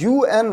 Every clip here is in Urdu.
UN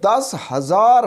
10,000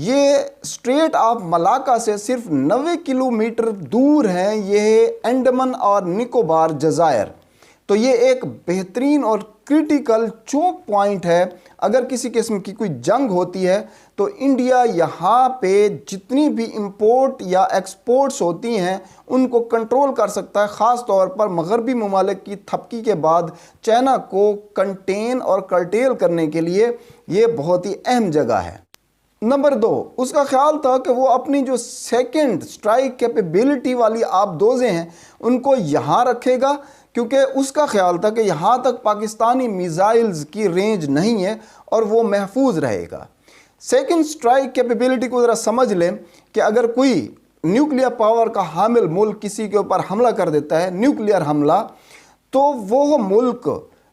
یہ اسٹریٹ آف ملاکا سے صرف 90 کلومیٹر دور ہیں یہ انڈمان اور نکوبار جزائر۔ تو یہ ایک بہترین اور کرٹیکل چوک پوائنٹ ہے۔ اگر کسی قسم کی کوئی جنگ ہوتی ہے تو انڈیا یہاں پہ جتنی بھی امپورٹ یا ایکسپورٹس ہوتی ہیں ان کو کنٹرول کر سکتا ہے، خاص طور پر مغربی ممالک کی تھپکی کے بعد چائنا کو کنٹین اور کرٹیل کرنے کے لیے یہ بہت ہی اہم جگہ ہے۔ نمبر 2، اس کا خیال تھا کہ وہ اپنی جو سیکنڈ سٹرائک کیپیبلٹی والی آبدوزیں ہیں ان کو یہاں رکھے گا، کیونکہ اس کا خیال تھا کہ یہاں تک پاکستانی میزائلز کی رینج نہیں ہے اور وہ محفوظ رہے گا۔ سیکنڈ سٹرائک کیپیبلٹی کو ذرا سمجھ لیں کہ اگر کوئی نیوکلیر پاور کا حامل ملک کسی کے اوپر حملہ کر دیتا ہے، نیوکلیر حملہ، تو وہ ملک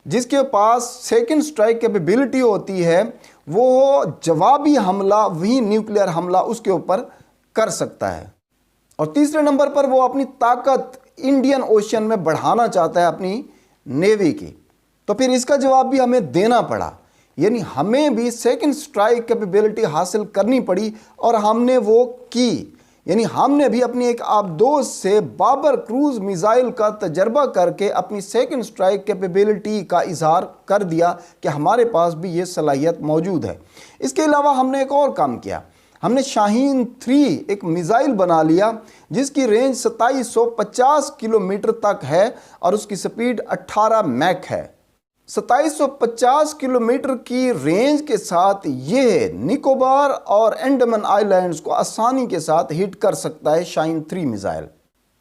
جس کے پاس سیکنڈ سٹرائک کیپیبلٹی ہوتی ہے وہ جوابی حملہ، وہی نیوکلیر حملہ اس کے اوپر کر سکتا ہے۔ اور تیسرے نمبر پر وہ اپنی طاقت انڈین اوشین میں بڑھانا چاہتا ہے اپنی نیوی کی۔ تو پھر اس کا جواب بھی ہمیں دینا پڑا، یعنی ہمیں بھی سیکنڈ سٹرائک کیپیبلٹی حاصل کرنی پڑی اور ہم نے وہ کی۔ یعنی ہم نے بھی اپنی ایک آبدوز سے بابر کروز میزائل کا تجربہ کر کے اپنی سیکنڈ سٹرائک کیپیبلٹی کا اظہار کر دیا کہ ہمارے پاس بھی یہ صلاحیت موجود ہے۔ اس کے علاوہ ہم نے ایک اور کام کیا، ہم نے شاہین 3 ایک میزائل بنا لیا جس کی رینج 2750 کلومیٹر تک ہے اور اس کی سپیڈ 18 میک ہے۔ 2750 کلومیٹر کی رینج کے ساتھ یہ نکوبار اور انڈمان آئی لینڈز کو آسانی کے ساتھ ہٹ کر سکتا ہے شاہین 3 میزائل۔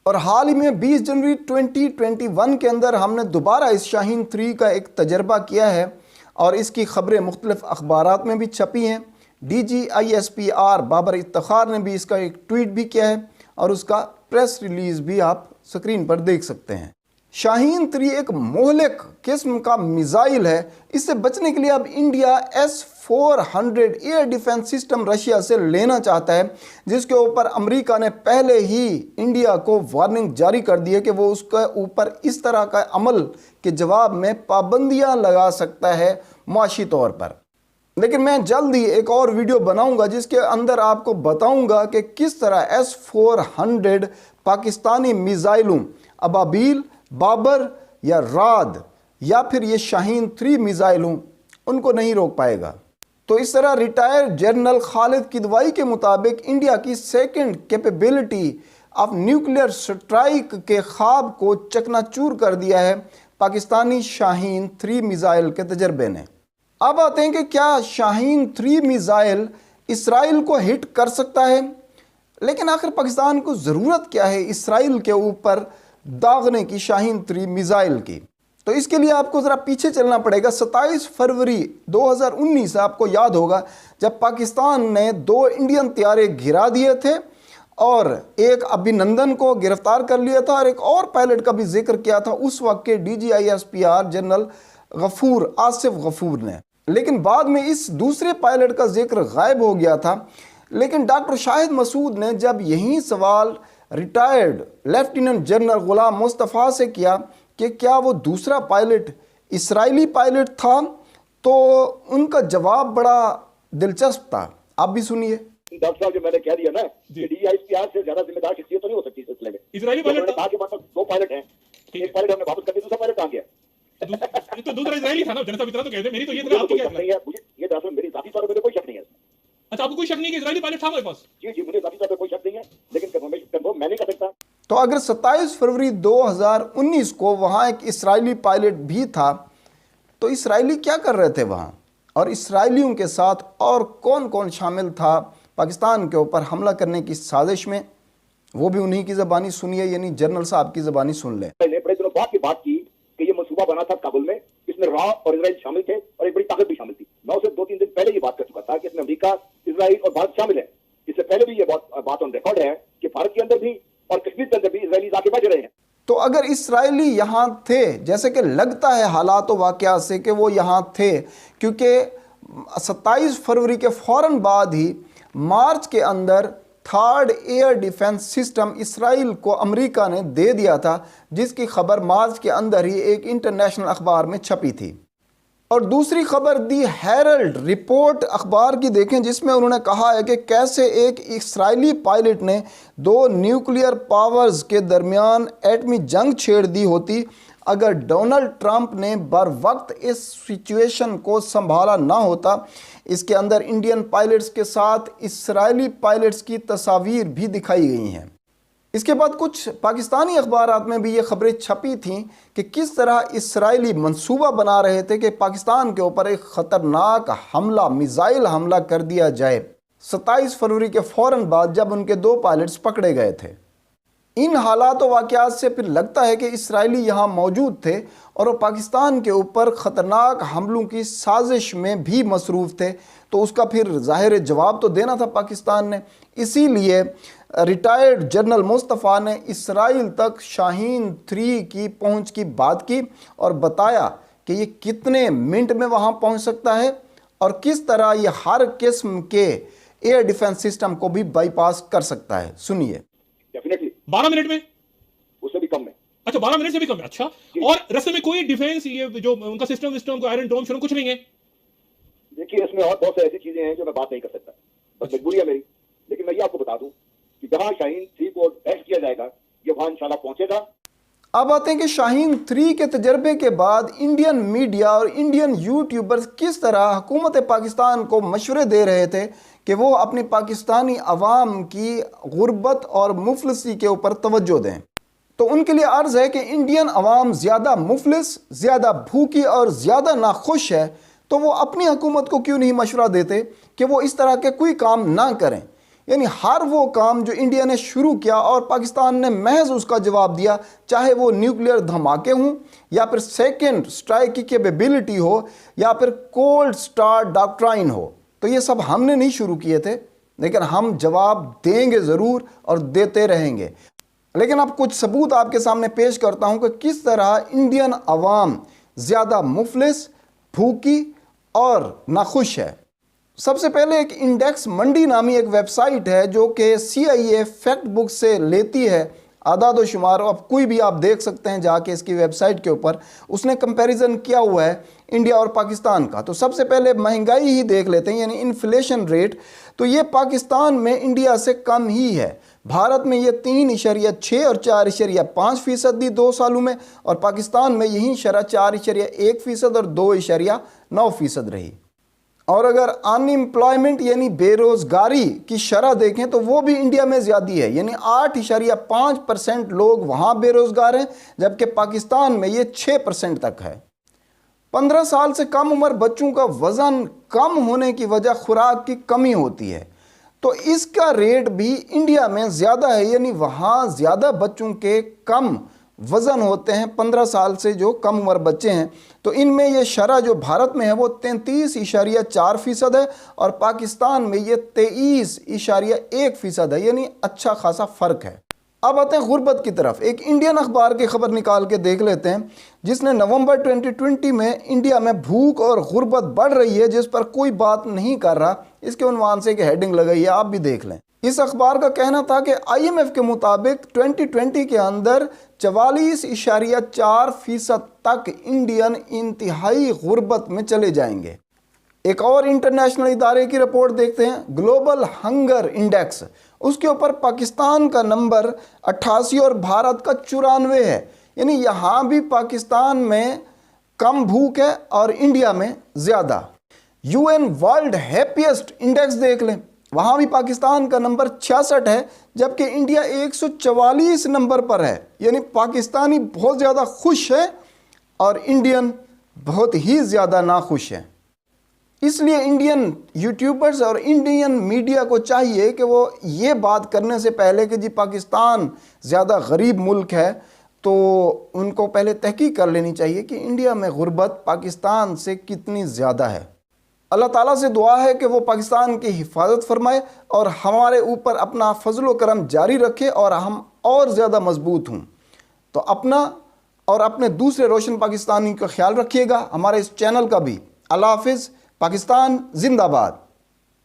اور حال ہی میں 20 جنوری 2021 کے اندر ہم نے دوبارہ اس شاہین 3 کا ایک تجربہ کیا ہے اور اس کی خبریں مختلف اخبارات میں بھی چھپی ہیں۔ DGISPR بابر افتخار نے بھی اس کا ایک ٹویٹ بھی کیا ہے اور اس کا پریس ریلیز بھی آپ سکرین پر دیکھ سکتے ہیں۔ شاہین 3 ایک مہلک قسم کا میزائل ہے۔ اس سے بچنے کے لیے اب India S-400 air defence system Russia سے لینا چاہتا ہے، جس کے اوپر امریکہ نے پہلے ہی انڈیا کو وارننگ جاری کر دی ہے کہ وہ اس کے اوپر اس طرح کا عمل کے جواب میں پابندیاں لگا سکتا ہے معاشی طور پر۔ لیکن میں جلد ہی ایک اور ویڈیو بناؤں گا جس کے اندر آپ کو بتاؤں گا کہ کس طرح S-400 پاکستانی میزائلوں ابابیل، بابر یا راد یا پھر یہ شاہین 3 میزائلوں ان کو نہیں روک پائے گا۔ تو اس طرح ریٹائر جنرل خالد کدوئی کے مطابق انڈیا کی second capability of nuclear strike کے خواب کو چکنا چور کر دیا ہے پاکستانی شاہین 3 میزائل کے تجربے نے۔ اب آتے ہیں کہ کیا شاہین 3 میزائل اسرائیل کو ہٹ کر سکتا ہے؟ لیکن آخر پاکستان کو ضرورت کیا ہے اسرائیل کے اوپر داغنے کی شاہین 3 میزائل کی؟ تو اس کے لیے آپ کو ذرا پیچھے چلنا پڑے گا۔ 27 فروری 2019 آپ کو یاد ہوگا جب پاکستان نے 2 انڈین طیارے گرا دیے تھے اور ایک ابھینندن کو گرفتار کر لیا تھا اور ایک اور پائلٹ کا بھی ذکر کیا تھا اس وقت کے DGISPR جنرل غفور آصف غفور نے۔ لیکن بعد میں اس دوسرے پائلٹ کا ذکر غائب ہو گیا تھا۔ لیکن ڈاکٹر شاہد مسعود نے جب یہی سوال retired lieutenant general Ghulam Mustafa سے کیا کہ کیا وہ دوسرا پائلٹ اسرائیلی پائلٹ تھا، تو ان کا جواب بڑا دلچسپ تھا، آپ بھی سنیے۔ ڈاکٹر صاحب جو میں نے کہہ دیا نا کہ DGISPR سے زیادہ ذمہ دار شخصیت تو نہیں ہو سکتی اس سلسلے میں۔ اسرائیلی پائلٹ کہا کہ مطلب 2 پائلٹ ہیں، ایک پائلٹ ہم نے واپس کر دیا، دوسرا پائلٹ کہاں گیا؟ تو دوسرا اسرائیلی تھا نا جنرل صاحب، اتنا تو کہتے ہیں، میری تو یہ طرح آپ کی کیا نہیں ہے، مجھے یہ دراصل میری ذاتی طور پہ کوئی شک نہیں ہے۔ اچھا آپ کو کوئی شک نہیں کہ اسرائیلی پائلٹ تھا ہمارے پاس؟ جی مجھے ذاتی طور پہ کوئی شک نہیں ہے، لیکن کنفرم میں نہیں کر سکتا۔ تو اگر 27 فروری 2019 کو وہاں ایک اسرائیلی پائلٹ بھی تھا تو اسرائیلی کیا کر رہے تھے وہاں، اور اسرائیلیوں کے ساتھ اور کون کون شامل تھا پاکستان کے اوپر حملہ کرنے کی سازش میں، وہ بھی انہی کی زبانی سنیے، یعنی جنرل صاحب کی زبانی سن لیں۔ میں نے بڑے دنوں بعد کی بات کی کہ یہ منصوبہ بنا تھا کابل میں، اس میں را اور اسرائیل شامل تھے اور ایک بڑی طاقت بھی شامل تھی۔ میں اسے 2-3 دن پہلے یہ بات کر چکا تھا کہ اس میں امریکہ، اسرائیل اور بھارت شامل ہے۔ اس سے پہلے بھی یہ بات آن ریکارڈ ہے کہ بھارت کے اندر بھی اور کشمیر کے اندر بھی اسرائیلی آ کے بیٹھ رہے ہیں۔ تو اگر اسرائیلی یہاں تھے، جیسے کہ لگتا ہے حالات و واقعات سے کہ وہ یہاں تھے، کیونکہ 27 فروری کے فوراً بعد ہی مارچ کے اندر 3rd ایئر ڈیفنس سسٹم اسرائیل کو امریکہ نے دے دیا تھا، جس کی خبر مارچ کے اندر ہی ایک انٹرنیشنل اخبار میں چھپی تھی۔ اور دوسری خبر دی ہیرلڈ رپورٹ اخبار کی دیکھیں، جس میں انہوں نے کہا ہے کہ کیسے ایک اسرائیلی پائلٹ نے 2 نیوکلیئر پاورز کے درمیان ایٹمی جنگ چھیڑ دی ہوتی اگر ڈونلڈ ٹرمپ نے بر وقت اس سچویشن کو سنبھالا نہ ہوتا۔ اس کے اندر انڈین پائلٹس کے ساتھ اسرائیلی پائلٹس کی تصاویر بھی دکھائی گئی ہیں۔ اس کے بعد کچھ پاکستانی اخبارات میں بھی یہ خبریں چھپی تھیں کہ کس طرح اسرائیلی منصوبہ بنا رہے تھے کہ پاکستان کے اوپر ایک خطرناک حملہ، میزائل حملہ کر دیا جائے 27 فروری کے فوراً بعد، جب ان کے 2 پائلٹس پکڑے گئے تھے۔ ان حالات و واقعات سے پھر لگتا ہے کہ اسرائیلی یہاں موجود تھے اور وہ پاکستان کے اوپر خطرناک حملوں کی سازش میں بھی مصروف تھے، تو اس کا پھر ظاہر جواب تو دینا تھا پاکستان نے۔ اسی لیے ریٹائرڈ جنرل مصطفیٰ نے اسرائیل تک شاہین 3 کی پہنچ کی بات کی اور بتایا کہ یہ کتنے منٹ میں وہاں پہنچ سکتا ہے اور کس طرح یہ ہر قسم کے ایئر ڈیفنس سسٹم کو بھی بائی پاس کر سکتا ہے۔ سنیے۔ ڈیفینیٹلی 12 منٹ میں، اس سے بھی کم میں۔ اچھا 12 منٹ سے بھی کم ہے، اچھا۔ اور رستے میں کوئی ڈیفینس یہ جو ان کا سسٹم کو آئرن ڈوم شروع کچھ نہیں ہے؟ دیکھیے اس میں اور بہت سی ایسی چیزیں ہیں جو میں بات نہیں کر سکتا، بس مجبوری ہے میری، لیکن میں یہ آپ کو بتا دوں کہ جہاں شاہین 3 کو ٹیسٹ کیا جائے گا یہ وہاں انشاءاللہ پہنچے گا۔ اب آتے ہیں کہ شاہین 3 کے تجربے کے بعد انڈین میڈیا اور انڈین یوٹیوبرز کس طرح حکومت پاکستان کو مشورے دے رہے تھے کہ وہ اپنی پاکستانی عوام کی غربت اور مفلسی کے اوپر توجہ دیں۔ تو ان کے لیے عرض ہے کہ انڈین عوام زیادہ مفلس، زیادہ بھوکی اور زیادہ ناخوش ہے، تو وہ اپنی حکومت کو کیوں نہیں مشورہ دیتے کہ وہ اس طرح کے کوئی کام نہ کریں؟ یعنی ہر وہ کام جو انڈیا نے شروع کیا اور پاکستان نے محض اس کا جواب دیا، چاہے وہ نیوکلیئر دھماکے ہوں یا پھر سیکنڈ سٹرائک کی کیپیبلٹی ہو یا پھر کولڈ سٹار ڈاکٹرائن ہو، تو یہ سب ہم نے نہیں شروع کیے تھے، لیکن ہم جواب دیں گے ضرور اور دیتے رہیں گے۔ لیکن اب کچھ ثبوت آپ کے سامنے پیش کرتا ہوں کہ کس طرح انڈین عوام زیادہ مفلس، بھوکی اور ناخوش ہے۔ سب سے پہلے ایک انڈیکس منڈی نامی ایک ویب سائٹ ہے جو کہ CIA فیکٹ بک سے لیتی ہے اعداد و شمار، اب کوئی بھی آپ دیکھ سکتے ہیں جا کے اس کی ویب سائٹ کے اوپر، اس نے کمپیریزن کیا ہوا ہے انڈیا اور پاکستان کا۔ تو سب سے پہلے مہنگائی ہی دیکھ لیتے ہیں، یعنی انفلیشن ریٹ، تو یہ پاکستان میں انڈیا سے کم ہی ہے۔ بھارت میں یہ 3.6 اور 4.5% دی 2 سالوں میں، اور پاکستان میں یہی شرح 4.1% اور 2.9% رہی۔ اور اگر ان امپلائمنٹ یعنی بے روزگاری کی شرح دیکھیں تو وہ بھی انڈیا میں زیادہ ہے، یعنی 8.5% لوگ وہاں بے روزگار ہیں، جبکہ پاکستان میں یہ 6% تک ہے۔ 15 سال سے کم عمر بچوں کا وزن کم ہونے کی وجہ خوراک کی کمی ہوتی ہے، تو اس کا ریٹ بھی انڈیا میں زیادہ ہے، یعنی وہاں زیادہ بچوں کے کم وزن ہوتے ہیں 15 سال سے جو کم عمر بچے ہیں۔ تو ان میں یہ شرح جو بھارت میں ہے وہ 33.4% ہے اور پاکستان میں یہ 23.1% ہے، یعنی اچھا خاصا فرق ہے۔ اب آتے ہیں غربت کی طرف۔ ایک انڈین اخبار کی خبر نکال کے دیکھ لیتے ہیں جس نے نومبر 2020 میں انڈیا میں بھوک اور غربت بڑھ رہی ہے جس پر کوئی بات نہیں کر رہا، اس کے عنوان سے ایک ہیڈنگ لگائی ہے، آپ بھی دیکھ لیں۔ اس اخبار کا کہنا تھا کہ IMF کے مطابق 2020 کے اندر 44.4% تک انڈین انتہائی غربت میں چلے جائیں گے۔ ایک اور انٹرنیشنل ادارے کی رپورٹ دیکھتے ہیں، گلوبل ہنگر انڈیکس، اس کے اوپر پاکستان کا نمبر 88 اور بھارت کا 94 ہے، یعنی یہاں بھی پاکستان میں کم بھوک ہے اور انڈیا میں زیادہ۔ UN ورلڈ ہیپیسٹ انڈیکس دیکھ لیں، وہاں بھی پاکستان کا نمبر 66 ہے، جبکہ انڈیا 144 نمبر پر ہے، یعنی پاکستانی بہت زیادہ خوش ہے اور انڈین بہت ہی زیادہ ناخوش ہے۔ اس لیے انڈین یوٹیوبرز اور انڈین میڈیا کو چاہیے کہ وہ یہ بات کرنے سے پہلے کہ جی پاکستان زیادہ غریب ملک ہے، تو ان کو پہلے تحقیق کر لینی چاہیے کہ انڈیا میں غربت پاکستان سے کتنی زیادہ ہے۔ اللہ تعالیٰ سے دعا ہے کہ وہ پاکستان کی حفاظت فرمائے اور ہمارے اوپر اپنا فضل و کرم جاری رکھے اور ہم اور زیادہ مضبوط ہوں۔ تو اپنا اور اپنے دوسرے روشن پاکستانی کا خیال رکھیے گا، ہمارے اس چینل کا بھی۔ اللہ حافظ، پاکستان زندہ باد۔